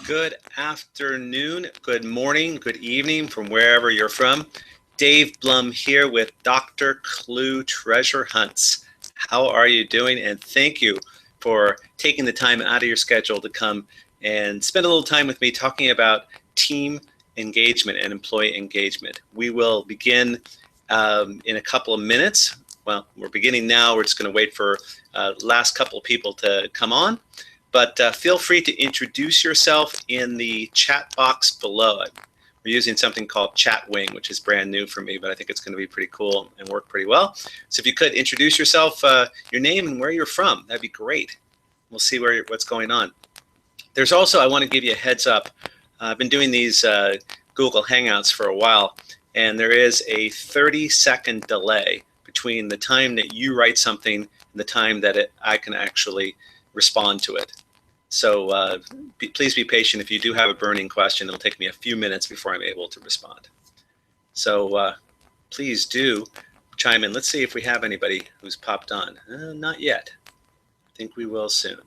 Good afternoon, good morning, good evening from wherever you're from. Dave Blum here with Dr. Clue Treasure Hunts. How are you doing? And thank you for taking the time out of your schedule to come and spend a little time with me talking about team engagement and employee engagement. We will begin in a couple of minutes. Well, we're beginning now. We're just going to wait for last couple of people to come on. But feel free to introduce yourself in the chat box below. We're using something called Chatwing, which is brand new for me, but I think it's going to be pretty cool and work pretty well. So if you could introduce yourself, your name and where you're from, that'd be great. We'll see what's going on. There's also, I want to give you a heads up. I've been doing these Google Hangouts for a while, and there is a 30-second delay between the time that you write something and the time that I can actually respond to it. So please be patient. If you do have a burning question, it'll take me a few minutes before I'm able to respond. So please do chime in. Let's see if we have anybody who's popped on. Not yet. I think we will soon.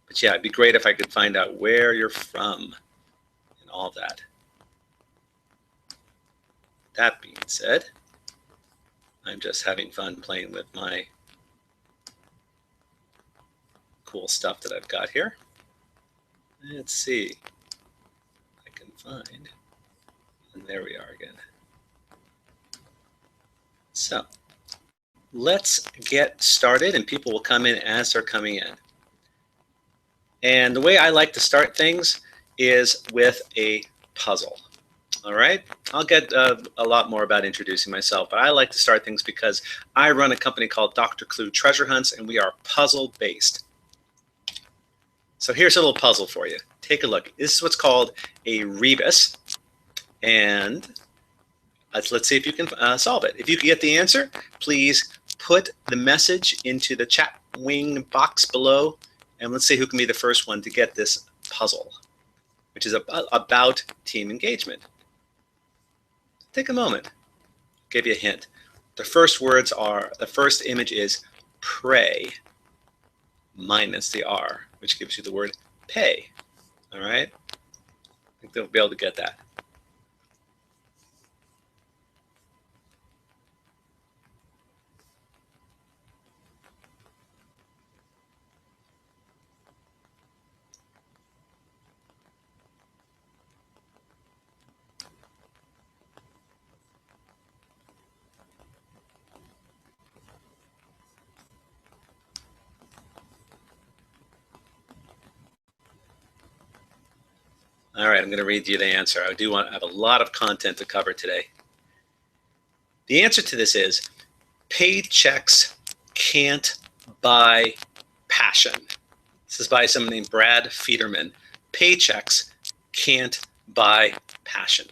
But yeah, it'd be great if I could find out where you're from and all that. That being said, I'm just having fun playing with my cool stuff that I've got here. Let's see if I can find, and there we are again. So let's get started, and people will come in as they're coming in. And the way I like to start things is with a puzzle. All right, I'll get a lot more about introducing myself, but I like to start things because I run a company called Dr. Clue Treasure Hunts, and we are puzzle based. So here's a little puzzle for you. Take a look. This is what's called a rebus. And let's see if you can solve it. If you can get the answer, please put the message into the chat wing box below. And let's see who can be the first one to get this puzzle, which is about team engagement. Take a moment. I'll give you a hint. The first words are, the first image is pray minus the R, which gives you the word pay. All right? I think they'll be able to get that. All right, I'm going to read you the answer. I have a lot of content to cover today. The answer to this is paychecks can't buy passion. This is by someone named Brad Federman. Paychecks can't buy passion.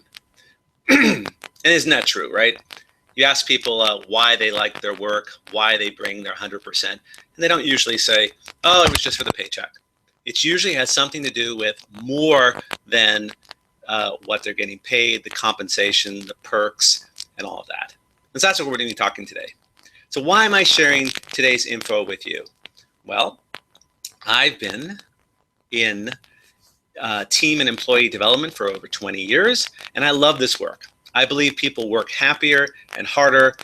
And isn't that true, right? You ask people why they like their work, why they bring their 100%, and they don't usually say, oh, it was just for the paycheck. It usually has something to do with more than what they're getting paid, the compensation, the perks, and all of that. And so that's what we're going to be talking today. So why am I sharing today's info with you? Well, I've been in team and employee development for over 20 years, and I love this work. I believe people work happier and harder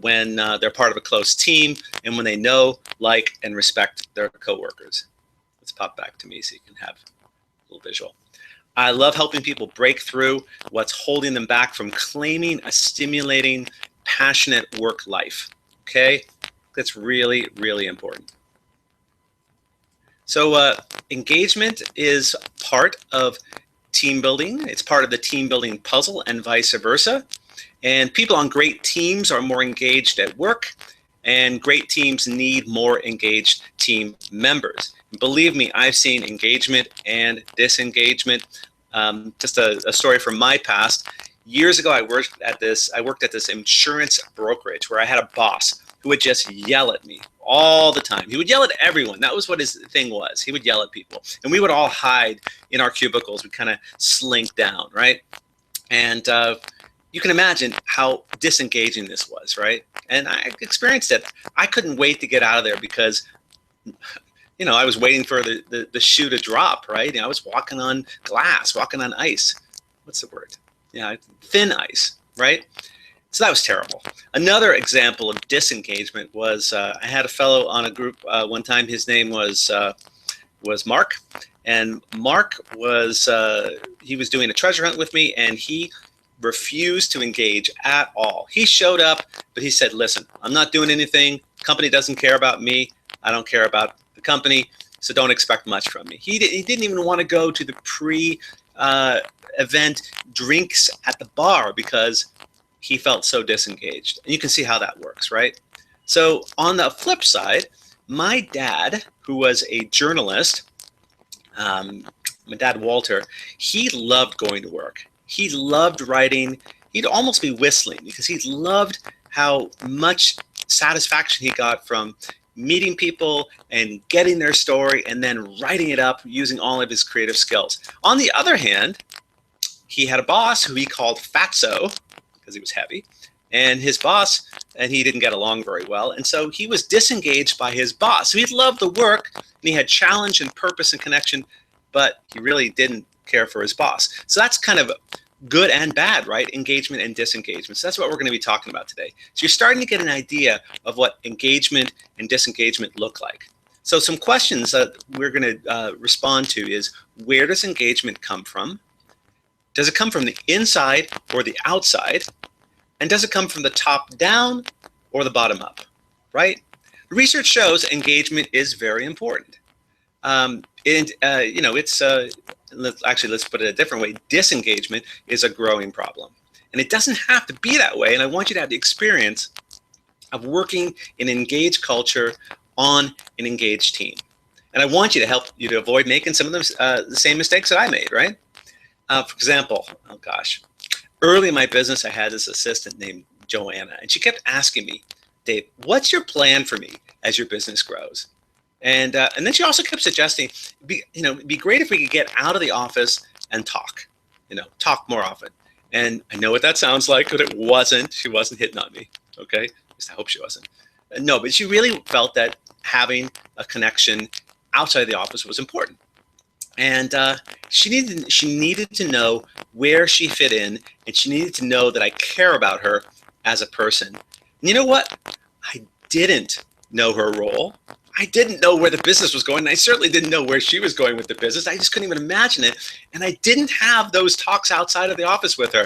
when they're part of a close team and when they know, like, and respect their coworkers. Let's pop back to me so you can have a little visual. I love helping people break through what's holding them back from claiming a stimulating, passionate work life. Okay, that's really, really important. So engagement is part of team building. It's part of the team building puzzle and vice versa. And people on great teams are more engaged at work, and great teams need more engaged team members. Believe me, I've seen engagement and disengagement. Just a story from my past. Years ago, I worked at this insurance brokerage where I had a boss who would just yell at me all the time. He would yell at everyone. That was what his thing was. He would yell at people. And we would all hide in our cubicles. We kind of slink down, right? And you can imagine how disengaging this was, right? And I experienced it. I couldn't wait to get out of there because I was waiting for the shoe to drop, right? I was walking on glass, walking on ice. What's the word? Yeah, thin ice, right? So that was terrible. Another example of disengagement was I had a fellow on a group one time. His name was Mark, and Mark was he was doing a treasure hunt with me, and he refused to engage at all. He showed up, but he said, "Listen, I'm not doing anything. Company doesn't care about me. I don't care about the company, so don't expect much from me." He didn't even want to go to the event drinks at the bar because he felt so disengaged. And you can see how that works, right? So on the flip side, my dad, who was a journalist, my dad Walter, he loved going to work. He loved writing. He'd almost be whistling because he loved how much satisfaction he got from meeting people and getting their story and then writing it up using all of his creative skills. On the other hand, he had a boss who he called Fatso because he was heavy, and his boss, and he didn't get along very well, and so he was disengaged by his boss. So he loved the work, and he had challenge and purpose and connection, but he really didn't care for his boss. So that's kind of good and bad, right? Engagement and disengagement. So that's what we're going to be talking about today. So you're starting to get an idea of what engagement and disengagement look like. So some questions that we're going to respond to is, where does engagement come from? Does it come from the inside or the outside? And does it come from the top down or the bottom up, right? Research shows engagement is very important. Let's put it a different way. Disengagement is a growing problem. And it doesn't have to be that way. And I want you to have the experience of working in an engaged culture on an engaged team. And I want you to help you to avoid making some of the same mistakes that I made, right? For example, oh gosh, early in my business, I had this assistant named Joanna, and she kept asking me, "Dave, what's your plan for me as your business grows?" And then she also kept suggesting, it'd be great if we could get out of the office and talk, talk more often. And I know what that sounds like, but it wasn't. She wasn't hitting on me. Okay, at least I hope she wasn't. No, but she really felt that having a connection outside the office was important. And she needed to know where she fit in, and she needed to know that I care about her as a person. And you know what? I didn't know her role. I didn't know where the business was going, and I certainly didn't know where she was going with the business. I just couldn't even imagine it, and I didn't have those talks outside of the office with her.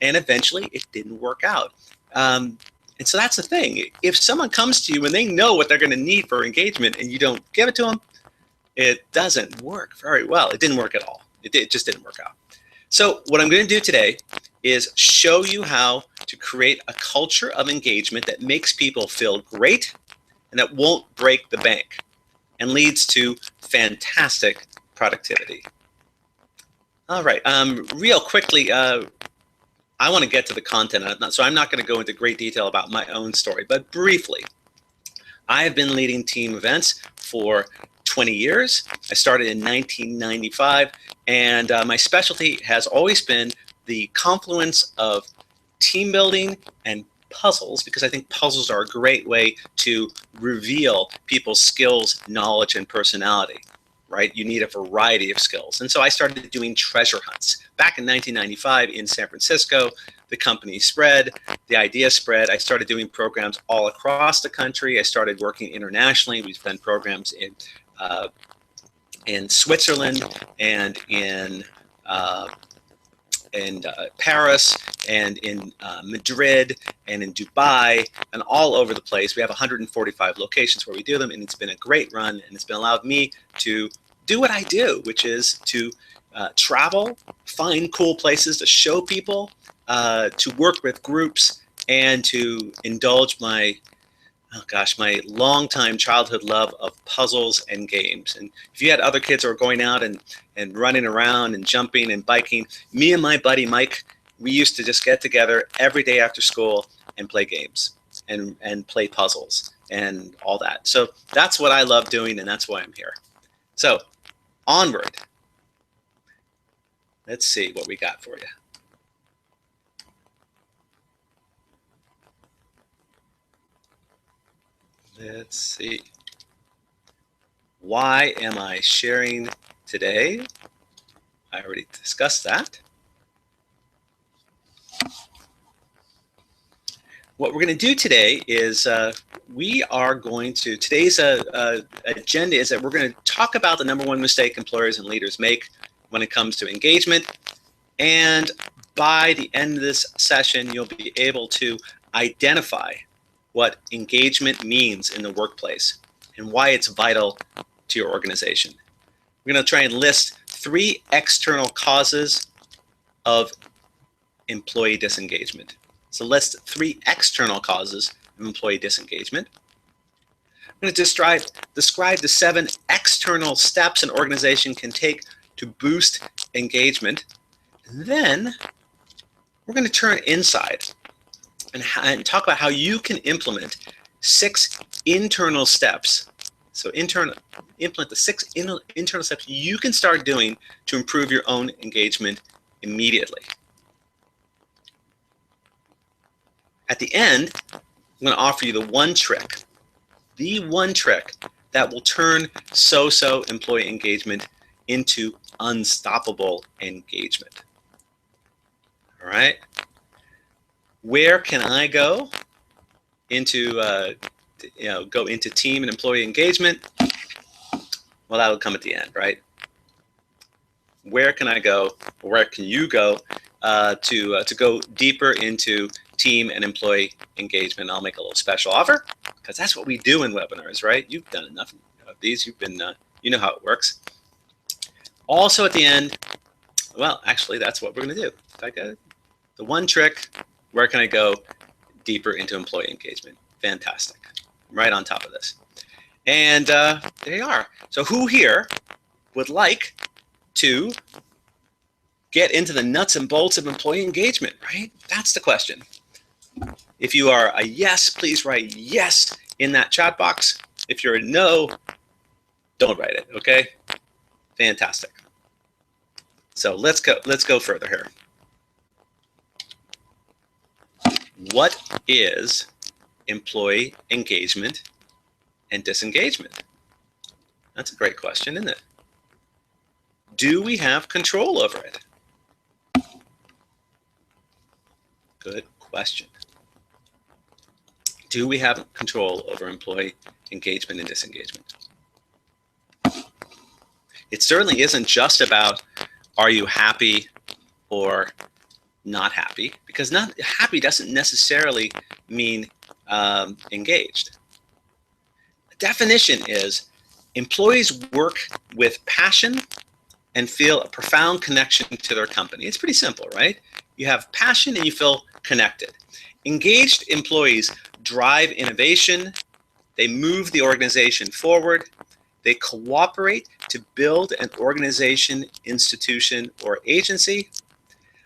And eventually, it didn't work out. And so that's the thing. If someone comes to you and they know what they're going to need for engagement, and you don't give it to them, it doesn't work very well. It didn't work at all. It just didn't work out. So what I'm going to do today is show you how to create a culture of engagement that makes people feel great and that won't break the bank and leads to fantastic productivity. All right, real quickly, I want to get to the content, so I'm not going to go into great detail about my own story, but briefly, I have been leading team events for 20 years. I started in 1995, and my specialty has always been the confluence of team building and puzzles, because I think puzzles are a great way to reveal people's skills, knowledge, and personality, right? You need a variety of skills. And so I started doing treasure hunts. Back in 1995 in San Francisco, the company spread, the idea spread. I started doing programs all across the country. I started working internationally. We've done programs in Switzerland and in Paris and in Madrid and in Dubai and all over the place. We have 145 locations where we do them, and it's been a great run, and it's been allowed me to do what I do, which is to travel, find cool places to show people, to work with groups, and to indulge my longtime childhood love of puzzles and games. And if you had other kids who are going out and running around and jumping and biking, me and my buddy Mike, we used to just get together every day after school and play games and play puzzles and all that. So that's what I love doing, and that's why I'm here. So onward. Let's see what we got for you. Let's see. why am I sharing today? I already discussed that. What we're going to do today is we are going to, today's agenda is that we're going to talk about the #1 mistake employers and leaders make when it comes to engagement. And by the end of this session, you'll be able to identify what engagement means in the workplace and why it's vital to your organization. We're going to try and list 3 external causes of employee disengagement. So list 3 external causes of employee disengagement. I'm going to describe the 7 external steps an organization can take to boost engagement. And then we're going to turn inside and talk about how you can implement 6 internal steps. So implement the 6 internal steps you can start doing to improve your own engagement immediately. At the end, I'm going to offer you the one trick that will turn so-so employee engagement into unstoppable engagement. All right. Where can I go into team and employee engagement? Well, that'll come at the end, right? Where can I go? Where can you go to go deeper into team and employee engagement? I'll make a little special offer because that's what we do in webinars, right? You've done enough of these. You've been, you know how it works. Also at the end, well, actually, that's what we're going to do. The one trick. Where can I go deeper into employee engagement? Fantastic. I'm right on top of this. And there you are. So who here would like to get into the nuts and bolts of employee engagement, right? That's the question. If you are a yes, please write yes in that chat box. If you're a no, don't write it, okay? Fantastic. So let's go further here. What is employee engagement and disengagement? That's a great question, isn't it? Do we have control over it? Good question. Do we have control over employee engagement and disengagement? It certainly isn't just about are you happy or not happy, because not happy doesn't necessarily mean engaged. The definition is employees work with passion and feel a profound connection to their company. It's pretty simple, right? You have passion and you feel connected. Engaged employees drive innovation. They move the organization forward. They cooperate to build an organization, institution, or agency.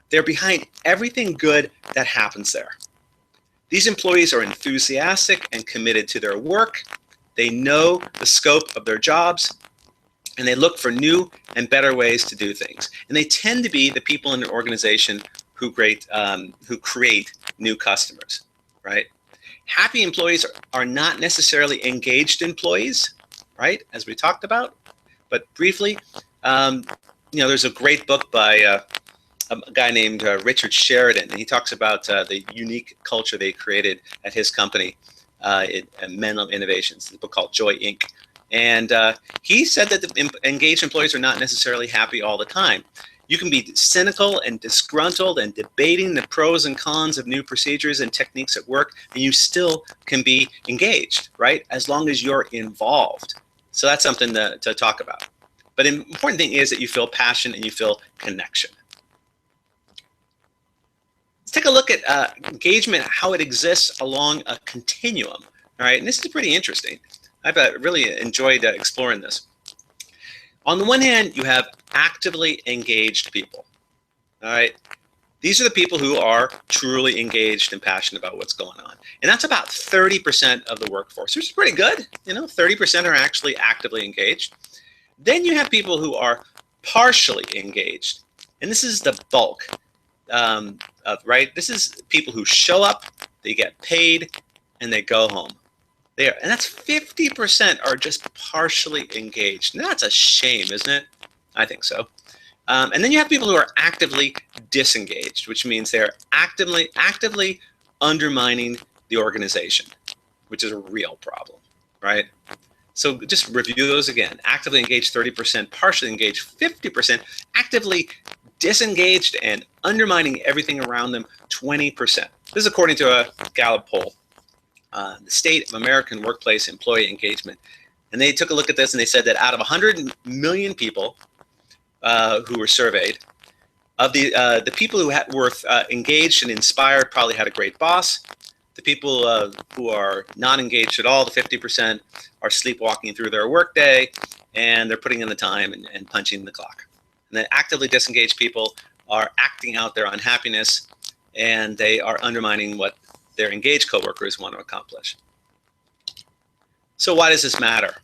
They're behind everything good that happens there. These employees are enthusiastic and committed to their work. They know the scope of their jobs, and they look for new and better ways to do things. And they tend to be the people in an organization who create new customers, right? Happy employees are not necessarily engaged employees, right? As we talked about. But briefly, there's a great book by a guy named Richard Sheridan, and he talks about the unique culture they created at his company, Menlo Innovations. It's a book called Joy Inc. And he said that the engaged employees are not necessarily happy all the time. You can be cynical and disgruntled and debating the pros and cons of new procedures and techniques at work, and you still can be engaged, right? As long as you're involved. So that's something to talk about. But the important thing is that you feel passion and you feel connection. Let's take a look at engagement, how it exists along a continuum. All right, and this is pretty interesting. I've really enjoyed exploring this. On the one hand, you have actively engaged people. All right, these are the people who are truly engaged and passionate about what's going on, and that's about 30% of the workforce, which is pretty good. 30% are actually actively engaged. Then you have people who are partially engaged, and this is the bulk. Right? This is people who show up, they get paid, and they go home. there, and that's 50% are just partially engaged. Now that's a shame, isn't it? I think so. And then you have people who are actively disengaged, which means they're actively undermining the organization, which is a real problem, right? So just review those again. Actively engaged 30%, partially engaged 50%, actively disengaged and undermining everything around them 20%. This is according to a Gallup poll, the State of American Workplace Employee Engagement. And they took a look at this and they said that out of 100 million people who were surveyed, of the people who were engaged and inspired probably had a great boss. The people who are not engaged at all, the 50%, are sleepwalking through their workday, and they're putting in the time and punching the clock. And the actively disengaged people are acting out their unhappiness, and they are undermining what their engaged coworkers want to accomplish. So why does this matter?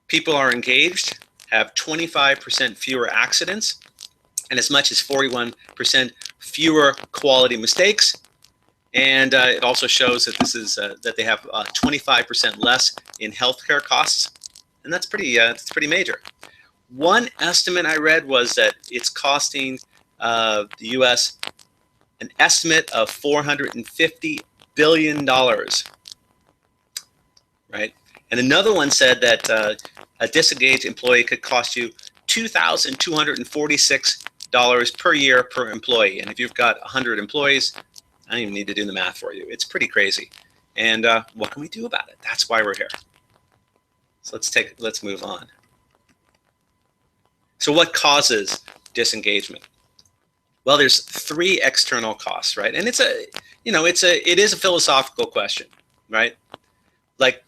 People are engaged, have 25% fewer accidents, and as much as 41% fewer quality mistakes. And it also shows that this is that they have 25% less in healthcare costs, and that's pretty major. One estimate I read was that it's costing the U.S. an estimate of $450 billion, right? And another one said that a disengaged employee could cost you $2,246 per year per employee. And if you've got 100 employees, I don't even need to do the math for you. It's pretty crazy. And what can we do about it? That's why we're here. So let's move on. So what causes disengagement? Well, there's 3 external costs, right? And it is a philosophical question, right? Like,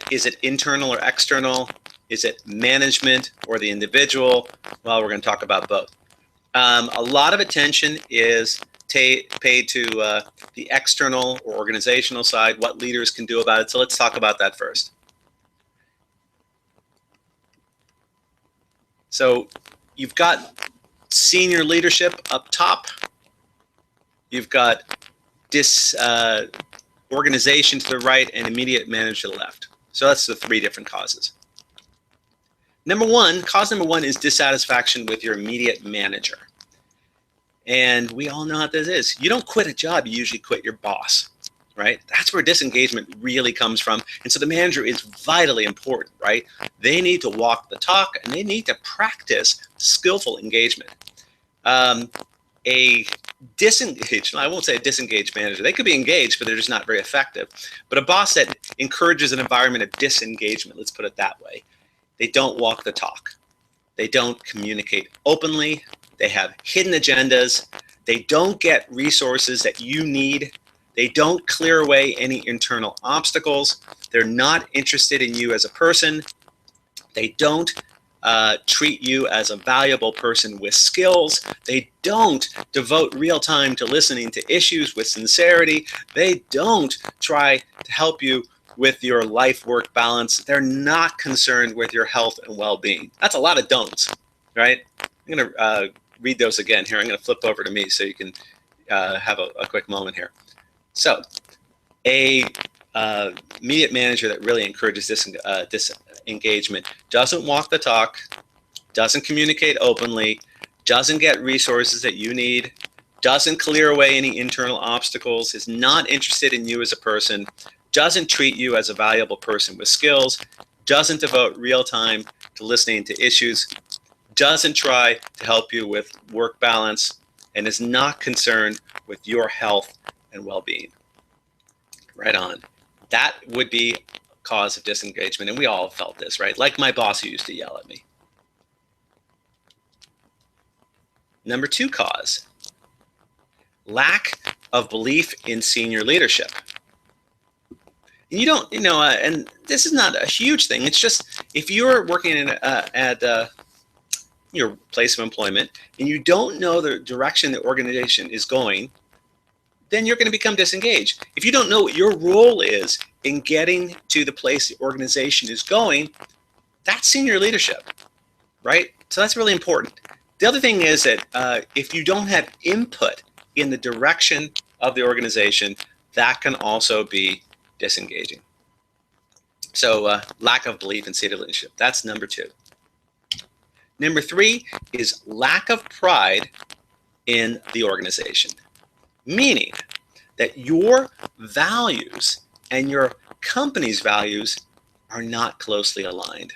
is it internal or external? Is it management or the individual? Well, we're going to talk about both. A lot of attention is paid to the external or organizational side, what leaders can do about it. So let's talk about that first. So you've got senior leadership up top. You've got organization to the right and immediate manager to the left. So that's the 3 different causes. Cause number one is dissatisfaction with your immediate manager. And we all know how this is. You don't quit a job, you usually quit your boss, right? That's where disengagement really comes from. And so the manager is vitally important, right? They need to walk the talk and they need to practice skillful engagement. A disengaged, I won't say a disengaged manager, they could be engaged, but they're just not very effective. But a boss that encourages an environment of disengagement, let's put it that way, they don't walk the talk. They don't communicate openly. They have hidden agendas. They don't get resources that you need. They don't clear away any internal obstacles. They're not interested in you as a person. They don't treat you as a valuable person with skills. They don't devote real time to listening to issues with sincerity. They don't try to help you with your life-work balance. They're not concerned with your health and well-being. That's a lot of don'ts, right? I'm going to read those again here. I'm going to flip over to me so you can have a quick moment here. So a immediate manager that really encourages disengagement doesn't walk the talk, doesn't communicate openly, doesn't get resources that you need, doesn't clear away any internal obstacles, is not interested in you as a person, doesn't treat you as a valuable person with skills, doesn't devote real time to listening to issues, doesn't try to help you with work balance, and is not concerned with your health and well-being. Right on. That would be a cause of disengagement, and we all felt this, right? Like my boss who used to yell at me. Number 2 cause, lack of belief in senior leadership. And you don't, and this is not a huge thing. It's just if you're working at your place of employment and you don't know the direction the organization is going, then you're going to become disengaged. If you don't know what your role is in getting to the place the organization is going, that's senior leadership, right? So that's really important. The other thing is that if you don't have input in the direction of the organization, that can also be disengaging. So lack of belief in senior leadership. That's number 2. Number 3 is lack of pride in the organization, meaning that your values and your company's values are not closely aligned,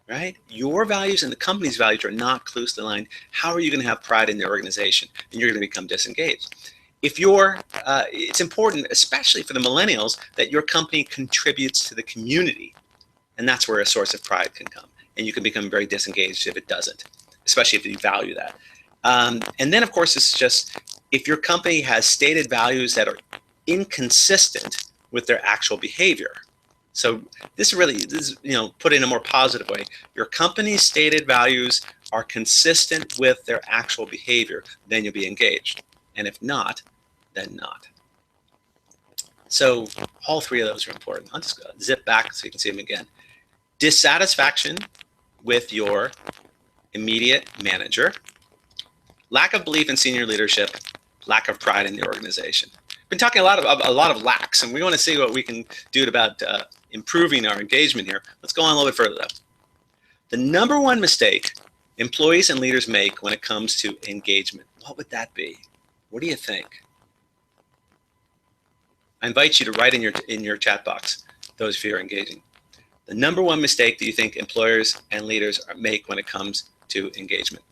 right? Your values and the company's values are not closely aligned. How are you going to have pride in the organization? And you're going to become disengaged. If it's important, especially for the millennials, that your company contributes to the community, and that's where a source of pride can come. And you can become very disengaged if it doesn't, especially if you value that. And then, of course, it's just if your company has stated values that are inconsistent with their actual behavior. So this is, put in a more positive way. Your company's stated values are consistent with their actual behavior, then you'll be engaged. And if not, then not. So all 3 of those are important. I'll just zip back so you can see them again. Dissatisfaction with your immediate manager, lack of belief in senior leadership, lack of pride in the organization. Been talking a lot of lacks, and we want to see what we can do about improving our engagement here. Let's go on a little bit further though. The number 1 mistake employees and leaders make when it comes to engagement, what would that be? What do you think? I invite you to write in your chat box, those of you who are engaging. The number 1 mistake that you think employers and leaders make when it comes to engagement.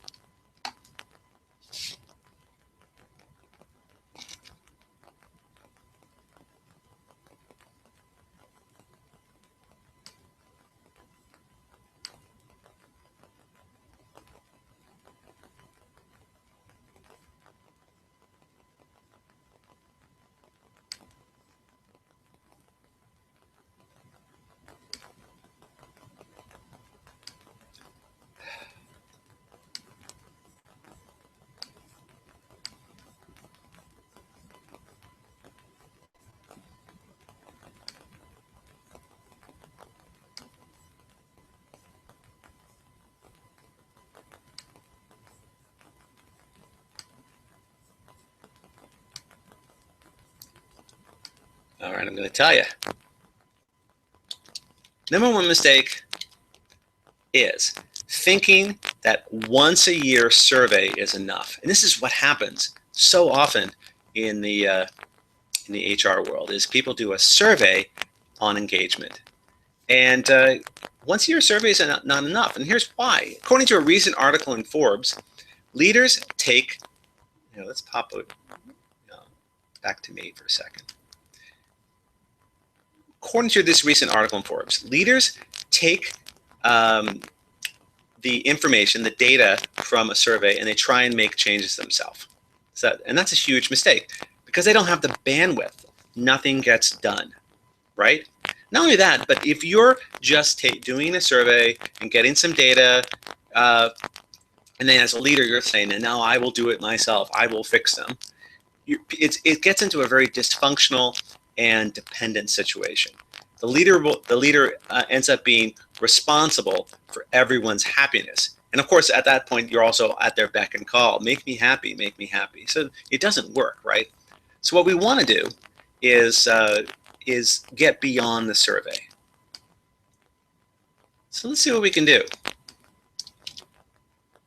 All right, I'm going to tell you. Number 1 mistake is thinking that once a year survey is enough. And this is what happens so often in the HR world is people do a survey on engagement. And once a year surveys are not enough. And here's why. According to a recent article in Forbes, leaders take, let's pop it back to me for a second. According to this recent article in Forbes, leaders take the information, the data from a survey, and they try and make changes themselves. And that's a huge mistake because they don't have the bandwidth. Nothing gets done, right? Not only that, but if you're just doing a survey and getting some data, and then as a leader, you're saying, and now I will do it myself, I will fix them. It gets into a very dysfunctional and dependent situation. The leader ends up being responsible for everyone's happiness. And of course, at that point, you're also at their beck and call. Make me happy, make me happy. So it doesn't work, right? So what we want to do is get beyond the survey. So let's see what we can do.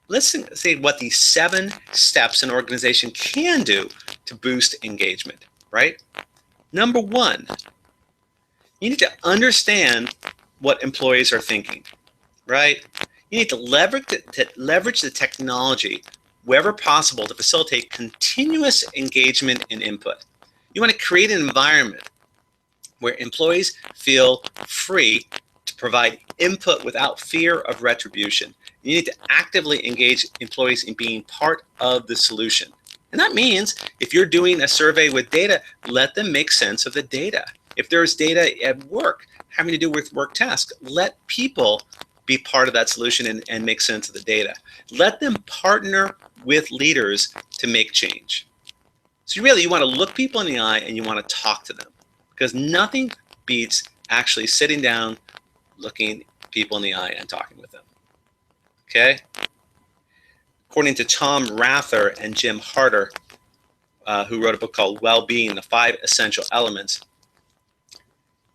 Let's see what the 7 steps an organization can do to boost engagement, right? Number 1, you need to understand what employees are thinking, right? You need to leverage the technology wherever possible to facilitate continuous engagement and input. You want to create an environment where employees feel free to provide input without fear of retribution. You need to actively engage employees in being part of the solution. And that means if you're doing a survey with data, let them make sense of the data. If there's data at work having to do with work tasks, let people be part of that solution and make sense of the data. Let them partner with leaders to make change. So really, you want to look people in the eye and you want to talk to them because nothing beats actually sitting down, looking people in the eye and talking with them. Okay? According to Tom Rather and Jim Harter, who wrote a book called Well-Being, the 5 Essential Elements,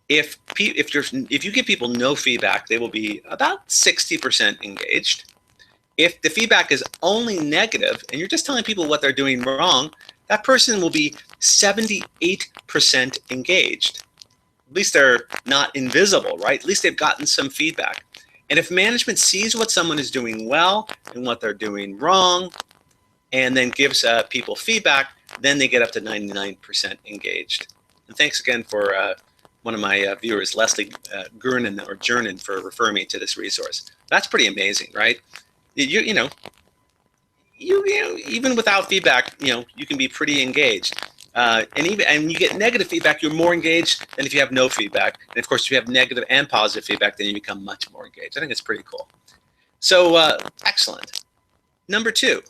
if if you give people no feedback, they will be about 60% engaged. If the feedback is only negative and you're just telling people what they're doing wrong, that person will be 78% engaged. At least they're not invisible, right? At least they've gotten some feedback. And if management sees what someone is doing well and what they're doing wrong, and then gives people feedback, then they get up to 99% engaged. And thanks again for one of my viewers, Leslie Jernan, for referring me to this resource. That's pretty amazing, right? You know, even without feedback, you can be pretty engaged. And you get negative feedback, you're more engaged than if you have no feedback. And of course, if you have negative and positive feedback, then you become much more engaged. I think it's pretty cool. So excellent. Number 2.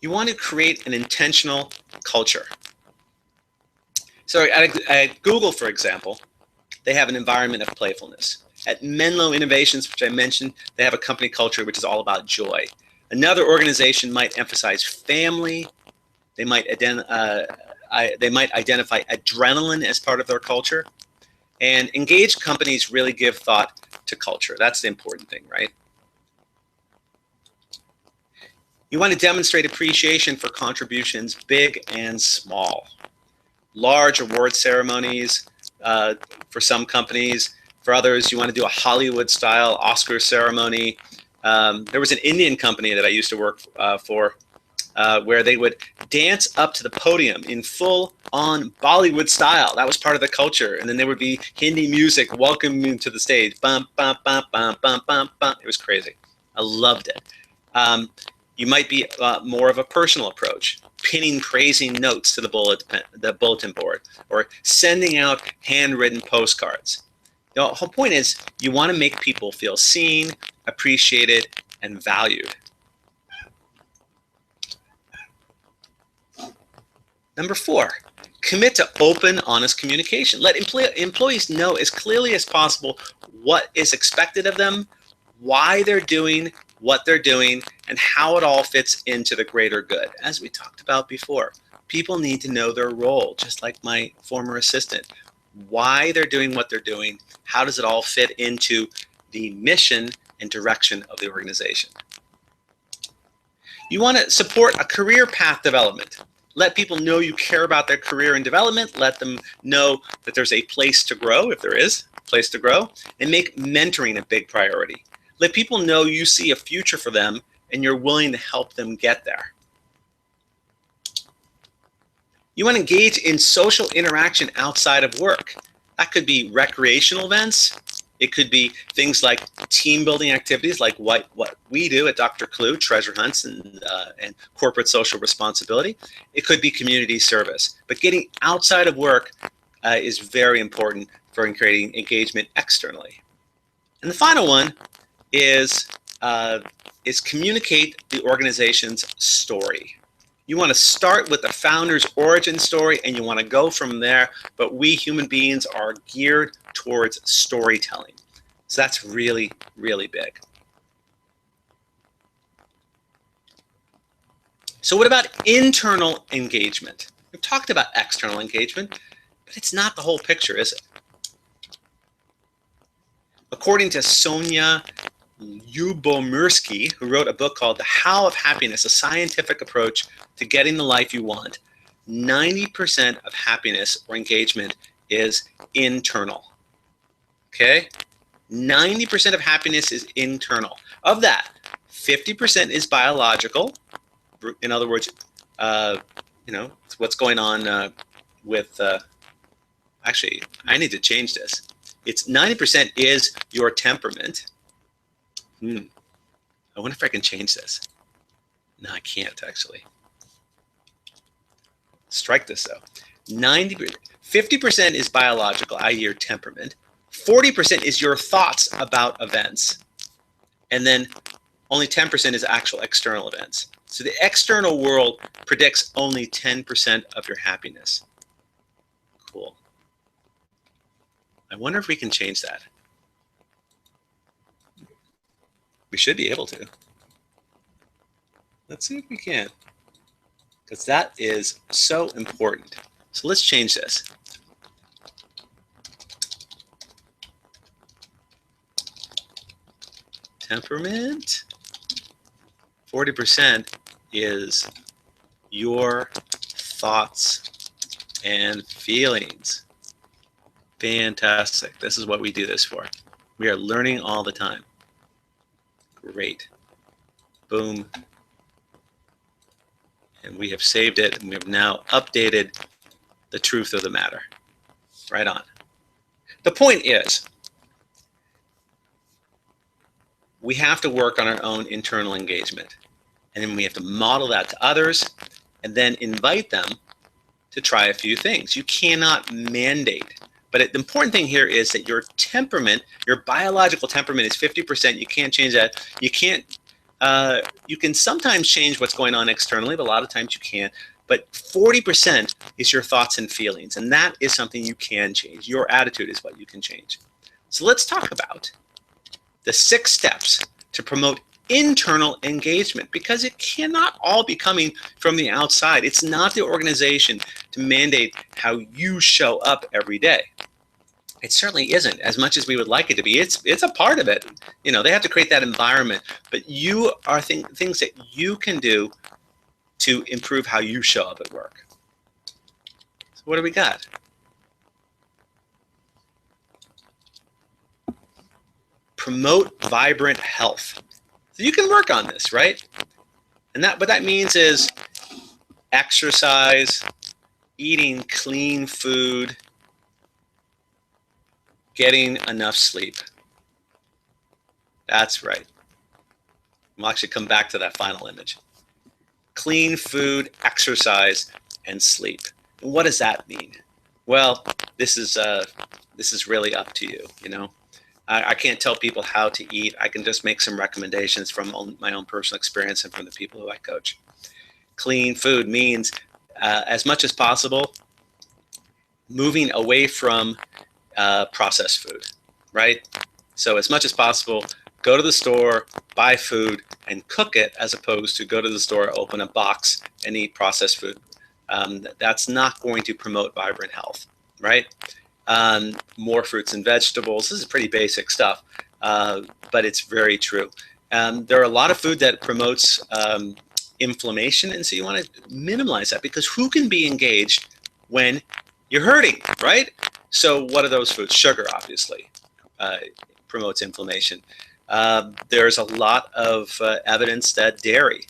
You want to create an intentional culture. So at Google, for example, they have an environment of playfulness. At Menlo Innovations, which I mentioned, they have a company culture which is all about joy. Another organization might emphasize family. They might identify adrenaline as part of their culture. And engaged companies really give thought to culture. That's the important thing, right? You want to demonstrate appreciation for contributions, big and small. Large award ceremonies for some companies. For others, you want to do a Hollywood-style Oscar ceremony. There was an Indian company that I used to work for where they would dance up to the podium in full-on Bollywood style. That was part of the culture. And then there would be Hindi music welcoming you to the stage. Bum, bum, bum, bum, bum, bum, bum. It was crazy. I loved it. You might be more of a personal approach, pinning praising notes to the bulletin board, or sending out handwritten postcards. The whole point is you want to make people feel seen, appreciated, and valued. Number 4, commit to open, honest communication. Let employees know as clearly as possible what is expected of them, why they're doing what they're doing, and how it all fits into the greater good. As we talked about before, people need to know their role, just like my former assistant. Why they're doing what they're doing, how does it all fit into the mission and direction of the organization. You want to support a career path development. Let people know you care about their career and development. Let them know that there's a place to grow, if there is a place to grow, and make mentoring a big priority. Let people know you see a future for them and you're willing to help them get there. You want to engage in social interaction outside of work. That could be recreational events. It could be things like team building activities like what we do at Dr. Clue, treasure hunts and corporate social responsibility. It could be community service. But getting outside of work is very important for creating engagement externally. And the final one is communicate the organization's story. You want to start with the founder's origin story and you want to go from there, but we human beings are geared towards storytelling. So that's really, really big. So what about internal engagement? We've talked about external engagement, but it's not the whole picture, is it? According to Sonia Lyubomirsky, who wrote a book called The How of Happiness, a scientific approach to getting the life you want, 90% of happiness or engagement is internal. Okay? 90% of happiness is internal. Of that, 50% is biological. In other words, what's going on with, actually, I need to change this. It's 90% is your temperament. I wonder if I can change this. No, I can't actually. Strike this though. 50% is biological, i.e. your temperament. 40% is your thoughts about events. And then only 10% is actual external events. So the external world predicts only 10% of your happiness. Cool. I wonder if we can change that. We should be able to. Let's see if we can. Because that is so important. So let's change this. Temperament, 40% is your thoughts and feelings. Fantastic. This is what we do this for. We are learning all the time. Great. Boom. And we have saved it, and we have now updated the truth of the matter. Right on. The point is, we have to work on our own internal engagement. And then we have to model that to others and then invite them to try a few things. You cannot mandate. But the important thing here is that your temperament, your biological temperament is 50%. You can't change that. You can't, you can sometimes change what's going on externally, but a lot of times you can't. But 40% is your thoughts and feelings. And that is something you can change. Your attitude is what you can change. So let's talk about the 6 steps to promote internal engagement, because it cannot all be coming from the outside. It's not the organization to mandate how you show up every day. It certainly isn't, as much as we would like it to be. It's a part of it. You know, they have to create that environment, but you are things that you can do to improve how you show up at work. So what do we got? Promote vibrant health. So you can work on this, right? And what that means is exercise, eating clean food, getting enough sleep. That's right. We'll actually come back to that final image. Clean food, exercise, and sleep. And what does that mean? Well, this is really up to you, you know. I can't tell people how to eat. I can just make some recommendations from my own personal experience and from the people who I coach. Clean food means, as much as possible, moving away from processed food, right? So as much as possible, go to the store, buy food, and cook it, as opposed to go to the store, open a box, and eat processed food. That's not going to promote vibrant health, right? More fruits and vegetables. This is pretty basic stuff, but it's very true. There are a lot of food that promotes inflammation, and so you want to minimize that, because who can be engaged when you're hurting, right? So what are those foods? Sugar, obviously, promotes inflammation. There's a lot of evidence that dairy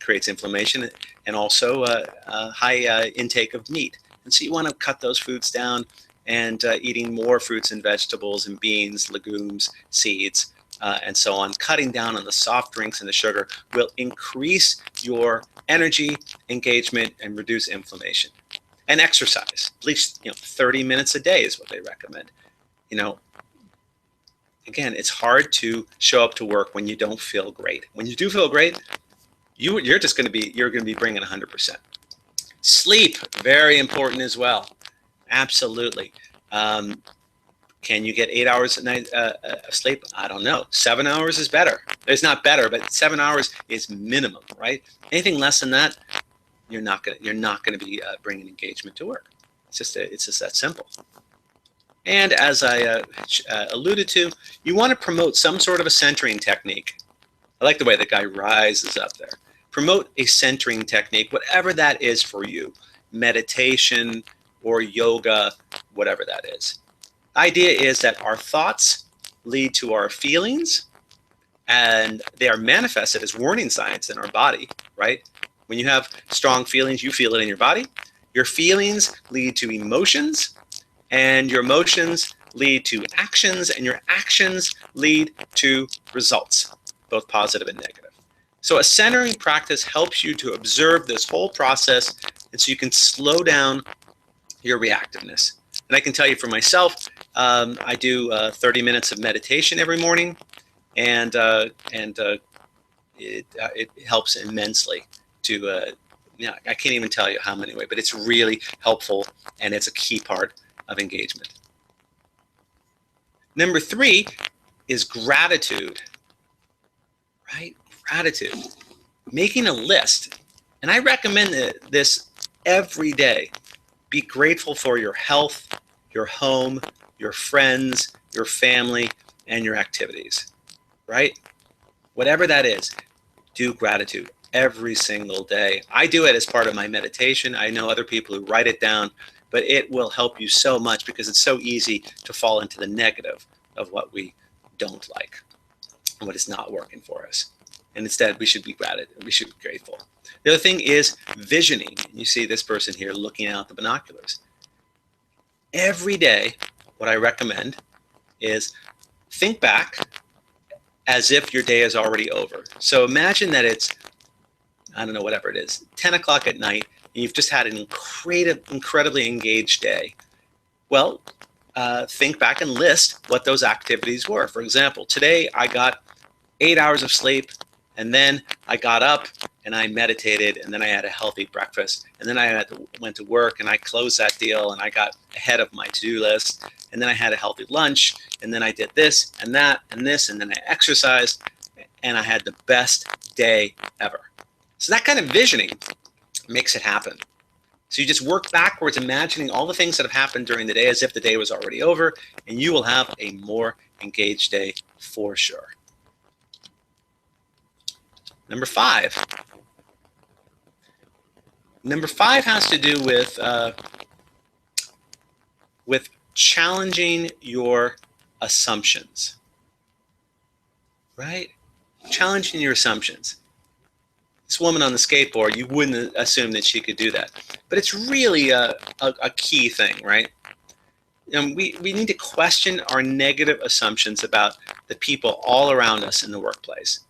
creates inflammation, and also high intake of meat. And so you want to cut those foods down, and eating more fruits and vegetables and beans, legumes, seeds, and so on. Cutting down on the soft drinks and the sugar will increase your energy, engagement, and reduce inflammation. And exercise, at least 30 minutes a day is what they recommend. Again, it's hard to show up to work when you don't feel great. When you do feel great, you're going to be bringing 100%. Sleep, very important as well. Absolutely. Can you get 8 hours a night of sleep? I don't know. 7 hours is better. It's not better, but 7 hours is minimum, right? Anything less than that, you're not going to be bringing engagement to work. It's just that simple. And as I alluded to, you want to promote some sort of a centering technique. I like the way the guy rises up there. Promote a centering technique, whatever that is for you. Meditation or yoga, whatever that is. The idea is that our thoughts lead to our feelings, and they are manifested as warning signs in our body, right? When you have strong feelings, you feel it in your body. Your feelings lead to emotions, and your emotions lead to actions, and your actions lead to results, both positive and negative. So a centering practice helps you to observe this whole process, and so you can slow down your reactiveness. And I can tell you for myself, I do 30 minutes of meditation every morning, and it helps immensely to, I can't even tell you how many ways, but it's really helpful, and it's a key part of engagement. Number 3 is gratitude, right? Gratitude. Making a list. And I recommend this every day. Be grateful for your health, your home, your friends, your family, and your activities, right? Whatever that is, do gratitude every single day. I do it as part of my meditation. I know other people who write it down, but it will help you so much because it's so easy to fall into the negative of what we don't like and what is not working for us. And instead, we should be grateful. The other thing is visioning. You see this person here looking out the binoculars. Every day, what I recommend is think back as if your day is already over. So imagine that it's, I don't know, whatever it is, 10 o'clock at night, and you've just had an incredibly engaged day. Well, think back and list what those activities were. For example, today I got 8 hours of sleep, and then I got up and I meditated, and then I had a healthy breakfast, and then I went to work and I closed that deal and I got ahead of my to-do list, and then I had a healthy lunch, and then I did this and that and this, and then I exercised, and I had the best day ever. So that kind of visioning makes it happen. So you just work backwards, imagining all the things that have happened during the day as if the day was already over, and you will have a more engaged day for sure. Number five has to do with challenging your assumptions, right? Challenging your assumptions. This woman on the skateboard, you wouldn't assume that she could do that, but it's really a key thing, right? We need to question our negative assumptions about the people all around us in the workplace,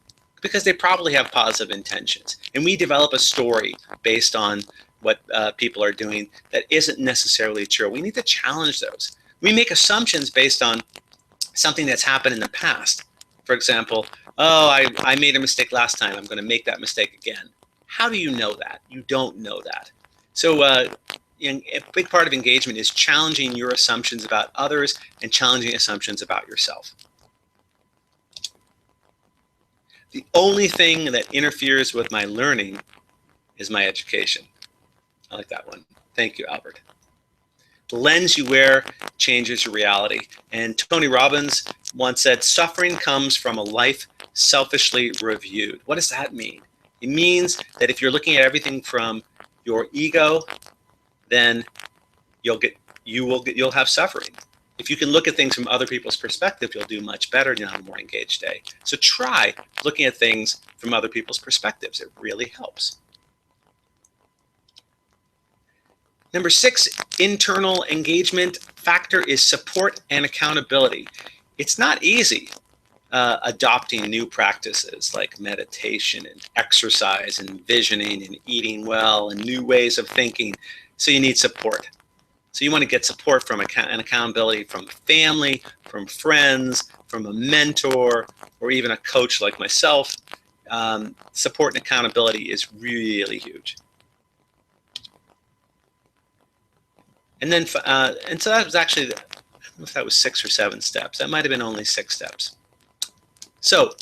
because they probably have positive intentions. And we develop a story based on what people are doing that isn't necessarily true. We need to challenge those. We make assumptions based on something that's happened in the past. For example, oh, I made a mistake last time. I'm going to make that mistake again. How do you know that? You don't know that. So a big part of engagement is challenging your assumptions about others and challenging assumptions about yourself. The only thing that interferes with my learning is my education. I like that one. Thank you, Albert. The lens you wear changes your reality. And Tony Robbins once said, suffering comes from a life selfishly reviewed. What does that mean? It means that if you're looking at everything from your ego, then you'll have suffering. If you can look at things from other people's perspective, you'll do much better and you'll have a more engaged day. So try looking at things from other people's perspectives. It really helps. Number 6, internal engagement factor is support and accountability. It's not easy adopting new practices like meditation and exercise and visioning and eating well and new ways of thinking. So you need support. So you want to get support from and accountability from family, from friends, from a mentor, or even a coach like myself. Support and accountability is really huge. And then, and so that was actually, I don't know if that was 6 or 7 steps. That might have been only 6 steps. So,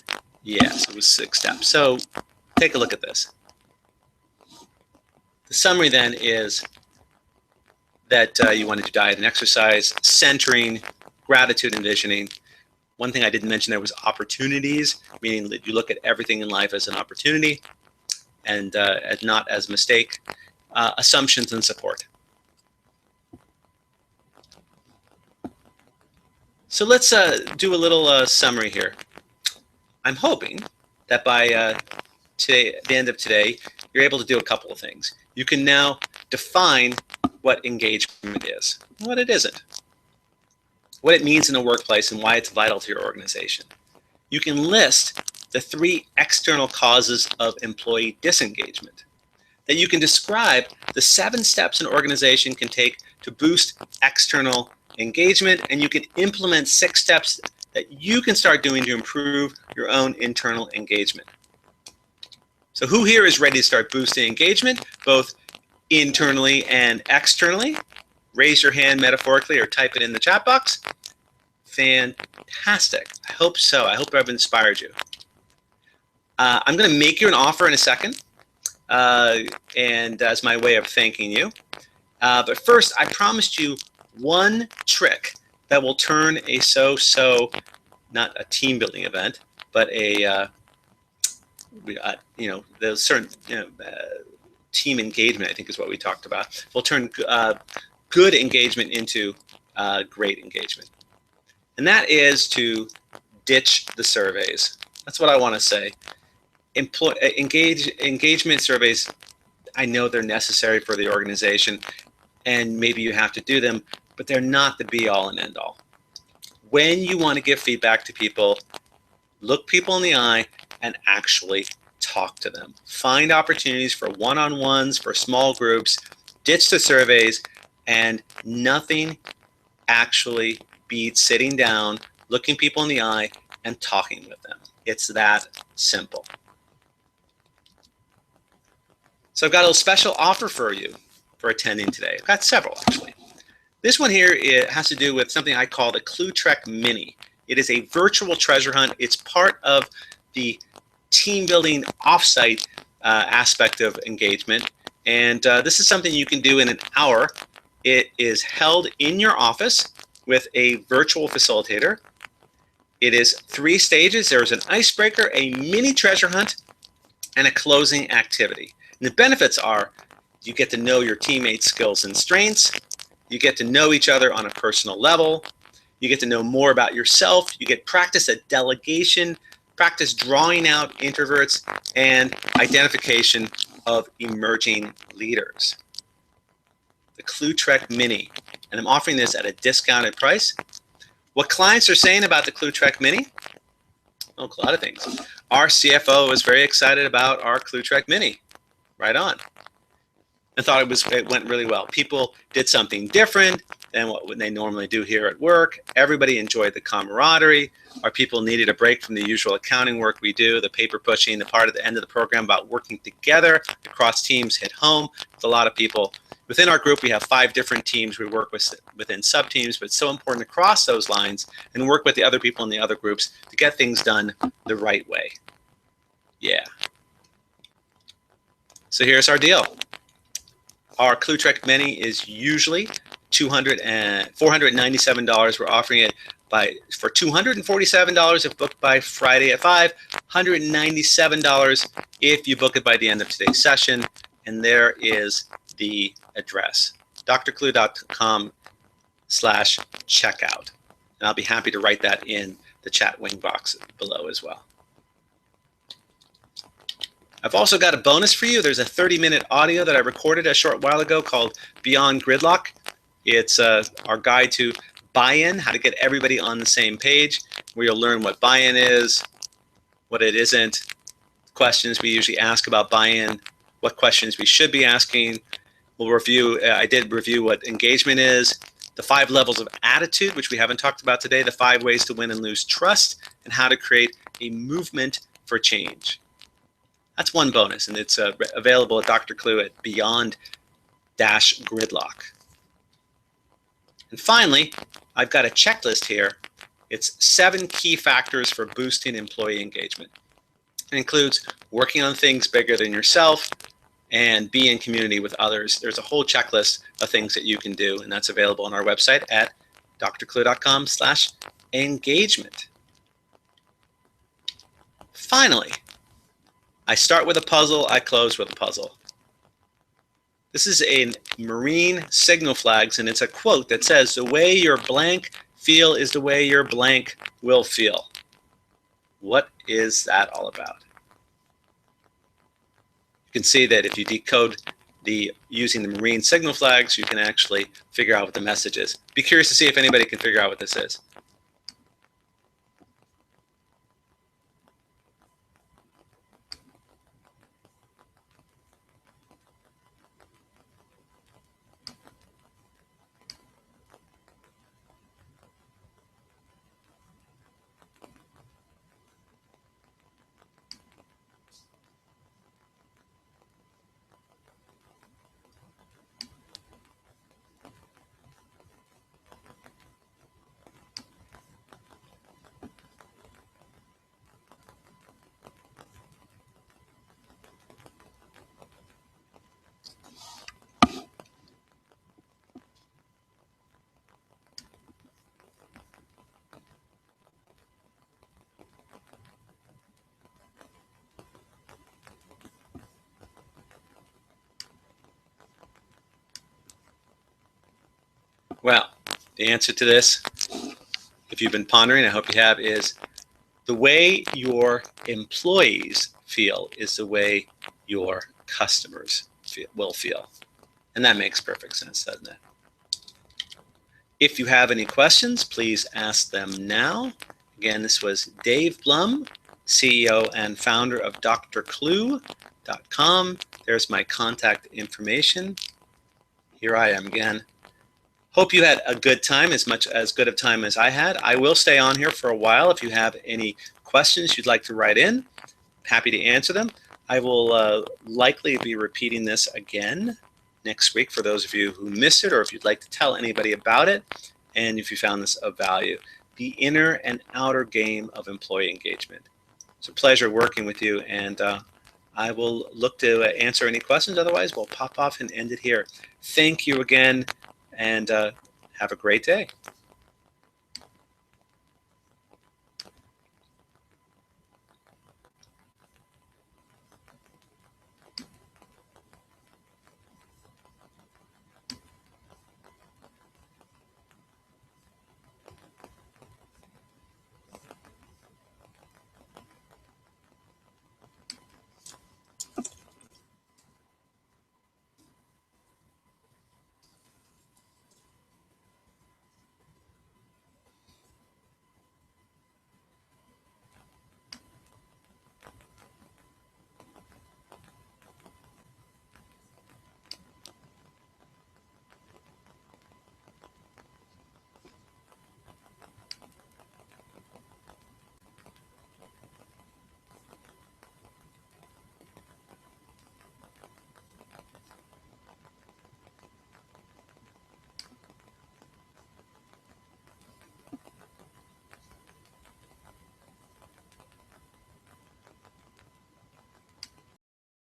yes, it was 6 steps. So take a look at this. The summary then is that you want to do diet and exercise, centering, gratitude, and visioning. One thing I didn't mention there was opportunities, meaning that you look at everything in life as an opportunity and not as a mistake. Assumptions and support. So let's do a little summary here. I'm hoping that by today, the end of today, you're able to do a couple of things. You can now define what engagement is, what it isn't, what it means in the workplace, and why it's vital to your organization. You can list the 3 external causes of employee disengagement. That you can describe the 7 steps an organization can take to boost external engagement, and you can implement 6 steps that you can start doing to improve your own internal engagement. So who here is ready to start boosting engagement, both internally and externally? Raise your hand metaphorically or type it in the chat box. Fantastic. I hope so. I hope I've inspired you. I'm going to make you an offer in a second, and as my way of thanking you. But first, I promised you one trick that will turn a so-so, not a team building event, but a the certain team engagement, I think is what we talked about. Will turn good engagement into great engagement, and that is to ditch the surveys. That's what I want to say. Engagement surveys, I know they're necessary for the organization, and maybe you have to do them, but they're not the be-all and end-all. When you want to give feedback to people, look people in the eye and actually talk to them. Find opportunities for one-on-ones, for small groups, ditch the surveys, and nothing actually beats sitting down, looking people in the eye, and talking with them. It's that simple. So I've got a little special offer for you for attending today. I've got several, actually. This one here, it has to do with something I call the Cluetrek Mini. It is a virtual treasure hunt. It's part of the team building offsite aspect of engagement. And this is something you can do in an hour. It is held in your office with a virtual facilitator. It is 3 stages. There's an icebreaker, a mini treasure hunt, and a closing activity. And the benefits are you get to know your teammates' skills and strengths. You get to know each other on a personal level. You get to know more about yourself. You get practice at delegation, practice drawing out introverts, and identification of emerging leaders. The Cluetrek Mini. And I'm offering this at a discounted price. What clients are saying about the Cluetrek Mini? Oh, a lot of things. Our CFO is very excited about our Cluetrek Mini. Right on. I thought it went really well. People did something different than what they normally do here at work. Everybody enjoyed the camaraderie. Our people needed a break from the usual accounting work we do, the paper pushing, the part at the end of the program about working together across teams hit home with a lot of people. Within our group, we have 5 different teams we work with within sub-teams, but it's so important to cross those lines and work with the other people in the other groups to get things done the right way. Yeah. So here's our deal. Our Cluetrek Mini is usually $497. We're offering it for $247 if booked by Friday at 5, $197 if you book it by the end of today's session. And there is the address, drclue.com/checkout. And I'll be happy to write that in the chat wing box below as well. I've also got a bonus for you. There's a 30-minute audio that I recorded a short while ago called Beyond Gridlock. It's our guide to buy-in, how to get everybody on the same page, where you'll learn what buy-in is, what it isn't, questions we usually ask about buy-in, what questions we should be asking. We'll review, I did review what engagement is, the 5 levels of attitude, which we haven't talked about today, the 5 ways to win and lose trust, and how to create a movement for change. That's one bonus, and it's available at Dr. Clue at Beyond-Gridlock. And finally, I've got a checklist here. It's 7 key factors for boosting employee engagement. It includes working on things bigger than yourself and be in community with others. There's a whole checklist of things that you can do, and that's available on our website at drclue.com/engagement. Finally, I start with a puzzle, I close with a puzzle. This is a marine signal flags, and it's a quote that says, "The way your blank feel is the way your blank will feel." What is that all about? You can see that if you decode using the marine signal flags, you can actually figure out what the message is. Be curious to see if anybody can figure out what this is. Well, the answer to this, if you've been pondering, I hope you have, is the way your employees feel is the way your customers will feel. And that makes perfect sense, doesn't it? If you have any questions, please ask them now. Again, this was Dave Blum, CEO and founder of drclue.com. There's my contact information. Here I am again. Hope you had a good time, as much as good of time as I had. I will stay on here for a while. If you have any questions you'd like to write in, happy to answer them. I will likely be repeating this again next week for those of you who missed it, or if you'd like to tell anybody about it, and if you found this of value. The inner and outer game of employee engagement. It's a pleasure working with you, and I will look to answer any questions. Otherwise, we'll pop off and end it here. Thank you again, and have a great day.